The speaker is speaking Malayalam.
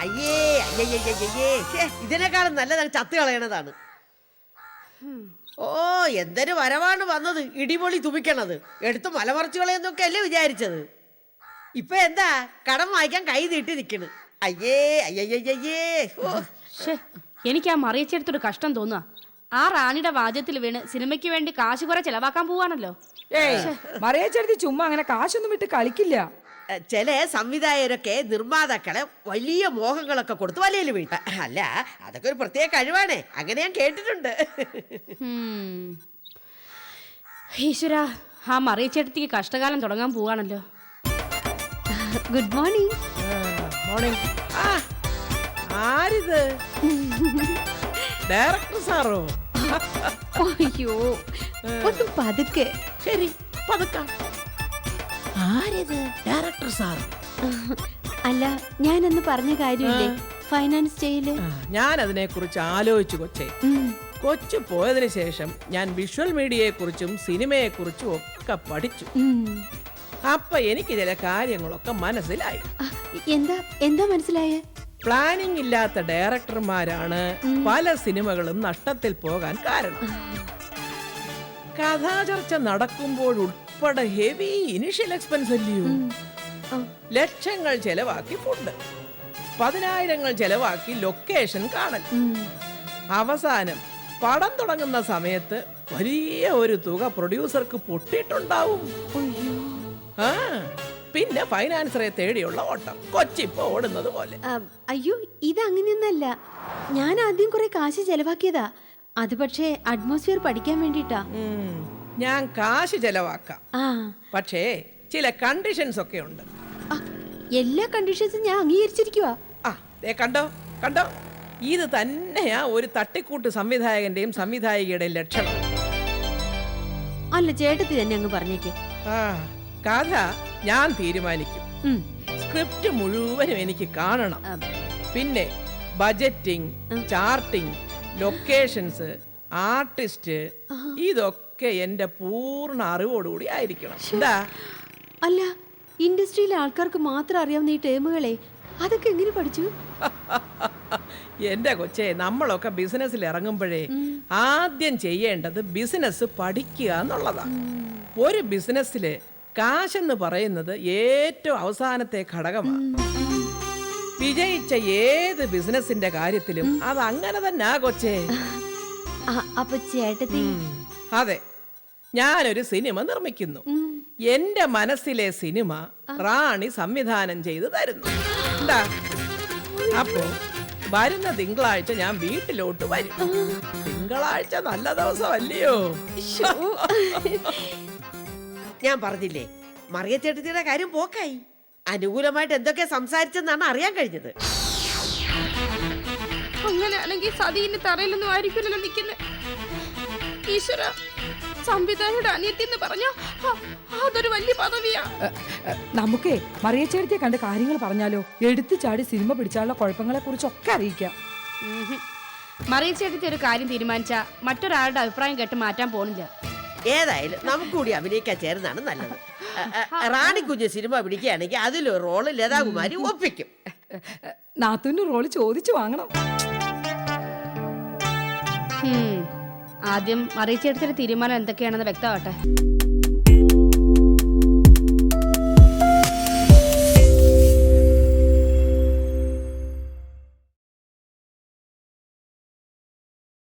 അയ്യേ അയ്യയ്യയ്യേ, ഇതിനേക്കാളും നല്ലതാണ് ചത്ത് കളയണതാണ്. ഓ, എന്തൊരു വരവാണ് വന്നത്, ഇടിപൊളി തുമിക്കണത്. എടുത്ത് മലമറിച്ചു കളയെന്നൊക്കെ അല്ലേ വിചാരിച്ചത്. ഇപ്പൊ എന്താ, കടം വായിക്കാൻ കൈ നീട്ടി നിക്കണ്. അയ്യേ അയ്യയ്യയ്യേ. എനിക്ക് ആ മറിയച്ചെടുത്തൊരു കഷ്ടം തോന്നുക. ആ റാണിയുടെ വാചകത്തിൽ വീണ് സിനിമയ്ക്ക് വേണ്ടി കാശ് കുറെ ചെലവാക്കാൻ പോവാണല്ലോ. മറിയച്ചെടുത്ത് ചുമ്മാ അങ്ങനെ കാശൊന്നും വിട്ട് കളിക്കില്ല. ചില സംവിധായകരൊക്കെ നിർമ്മാതാക്കളെ വലിയ മോഹങ്ങളൊക്കെ കൊടുത്ത് വലയിൽ വീട്ട. അല്ല, അതൊക്കെ ഒരു പ്രത്യേക കഴിവാണേ, അങ്ങനെ ഞാൻ കേട്ടിട്ടുണ്ട്. ഈശ്വര, ആ മറിയച്ചെടുത്തേക്ക് കഷ്ടകാലം തുടങ്ങാൻ പോവാണല്ലോ. Good morning. മോർണിംഗ്. ആരിത്? ഡയറക്ടർ സാറോ? അയ്യോ, ഒട്ടും പതുക്കെ. ശരി, പതുക്കാം. ആരിത്? Director sir? അല്ല, ഞാനന്ന് പറഞ്ഞ കാര്യമില്ലേ, ഫൈനാൻസ് ചെയ്യല്. ഞാൻ അതിനെ കുറിച്ച് ആലോചിച്ചു കൊച്ചേ. കൊച്ചു പോയതിനു ശേഷം ഞാൻ വിഷ്വൽ മീഡിയയെ കുറിച്ചും സിനിമയെ കുറിച്ചും ഒക്കെ പഠിച്ചു. അപ്പൊ എനിക്ക് ചില കാര്യങ്ങളൊക്കെ മനസ്സിലായി. എന്താ മനസ്സിലായേ? പ്ലാനിംഗ് ഇല്ലാത്ത ഡയറക്ടർമാരാണ് പല സിനിമകളും നഷ്ടത്തിൽ പോകാൻ കാരണം. കഥാചർച്ച നടക്കുമ്പോൾ ഉൾപ്പെടെ ഹെവി ഇനിഷ്യൽ എക്സ്പെൻസ് അല്ലയോ. ലക്ഷങ്ങൾ ചെലവാക്കി ഫുഡ്, 10,000 ചെലവാക്കി ലൊക്കേഷൻ കാണൽ. അവസാനം പടം തുടങ്ങുന്ന സമയത്ത് വലിയ ഒരു തുക പ്രൊഡ്യൂസർക്ക് പൊട്ടിയിട്ടുണ്ടാവും. പിന്നെ ഫൈനാൻസറെ തേടിയുള്ള ഓട്ടം, കൊച്ചിപ്പോ ഓടുന്നത് പോലെ. അയ്യോ, ഇത് അങ്ങനെയൊന്നല്ല. ഞാൻ ആദ്യം കുറെ കാശ് ചെലവാക്കിയതാ. അത് പക്ഷേ അറ്റ്മോസ്ഫിയർ പഠിക്കാൻ വേണ്ടിട്ടാ. ഞാൻ കാശ് ചെലവാക്കാം, പക്ഷേ ചില കണ്ടീഷൻസ് ഒക്കെ ഉണ്ട്. എല്ലാ കണ്ടീഷൻസും ഞാൻ അംഗീകരിച്ചിരിക്കുവാ. കണ്ടോ കണ്ടോ, ഇത് തന്നെയാ ഒരു തട്ടിക്കൂട്ട് സംവിധായകന്റെയും സംവിധായികയുടെയും ലക്ഷണം. അല്ല, ചേട്ടത്തി തന്നെ അങ്ങ് പറഞ്ഞേക്ക്. കഥ ഞാൻ തീരുമാനിക്കും, സ്ക്രിപ്റ്റ് മുഴുവനും എനിക്ക് കാണണം. പിന്നെ ബജറ്റിംഗ്, ചാർട്ടിംഗ്, ലൊക്കേഷൻസ്, ആർട്ടിസ്റ്റ്, ഇതൊക്കെ എന്റെ പൂർണ്ണ അറിവോടുകൂടി ആയിരിക്കണം. എന്താ? അല്ല, ഇൻഡസ്ട്രിയിലെ ആൾക്കാർക്ക് മാത്രം അറിയാവുന്ന ഈ ടേമുകളെ അതൊക്കെ എങ്ങനെ പഠിച്ചു? എന്റെ കൊച്ചേ, നമ്മളൊക്കെ ബിസിനസ്സിൽ ഇറങ്ങുമ്പോഴേ ആദ്യം ചെയ്യേണ്ടത് ബിസിനസ് പഠിക്കുക എന്നുള്ളതാ. ഒരു ബിസിനസ്സില് കാശെന്ന് പറയുന്നത് ഏറ്റവും അവസാനത്തെ ഘടകമാണ്. വിജയിച്ച ഏത് ബിസിനസിന്റെ കാര്യത്തിലും അത് അങ്ങനെ തന്നെ കൊച്ചേ. അപ്പൊ ചേട്ടത്തി? അതെ, ഞാനൊരു സിനിമ നിർമ്മിക്കുന്നു. എന്റെ മനസ്സിലെ സിനിമ റാണി സംവിധാനം ചെയ്തു തരുന്നു. എന്താ? അപ്പോ വരുന്ന തിങ്കളാഴ്ച ഞാൻ വീട്ടിലോട്ട് വരും. തിങ്കളാഴ്ച നല്ല ദിവസമല്ലയോ? ഞാൻ പറഞ്ഞില്ലേ, മറിയച്ചേട്ടത്തിയുടെ കാര്യം പോക്കായി. അനുകൂലമായിട്ട് എന്തൊക്കെ സംസാരിച്ചെന്നാണ് അറിയാൻ കഴിഞ്ഞത്. അങ്ങനെയാണെങ്കിൽ സതീന്റെ തറയിലൊന്നും ആയിരിക്കില്ലല്ലോ നിൽക്കുന്നത്. ഈശ്വര, സംവിധായകരുടെ അനിയത്തി എന്ന് പറഞ്ഞോ, അതൊരു വലിയ പദവിയാ. നമുക്കേ മറിയച്ചേടത്തെ കണ്ട് കാര്യങ്ങൾ പറഞ്ഞാലോ, എടുത്തു ചാടി സിനിമ പിടിച്ചാലുള്ള കുഴപ്പങ്ങളെ കുറിച്ചൊക്കെ അറിയിക്കാം. മറിയച്ചേട്ടത്തി ഒരു കാര്യം തീരുമാനിച്ച മറ്റൊരാളുടെ അഭിപ്രായം കേട്ട് മാറ്റാൻ പോണില്ല. ഏതായാലും നമുക്ക് കൂടി അഭിനയിക്കാൻ ചേർന്നാണ് നല്ലത്. റാണി കുഞ്ഞ് സിനിമ പിടിക്കുകയാണെങ്കിൽ അതിലൊരു റോള് ലതാകുമാരി ഒപ്പിക്കും. നാത്തൂന്റെ റോള് ചോദിച്ചു വാങ്ങണം. ആദ്യം മറിയച്ചേട്ടത്തിന്റെ തീരുമാനം എന്തൊക്കെയാണെന്ന് വ്യക്തമാവട്ടെ.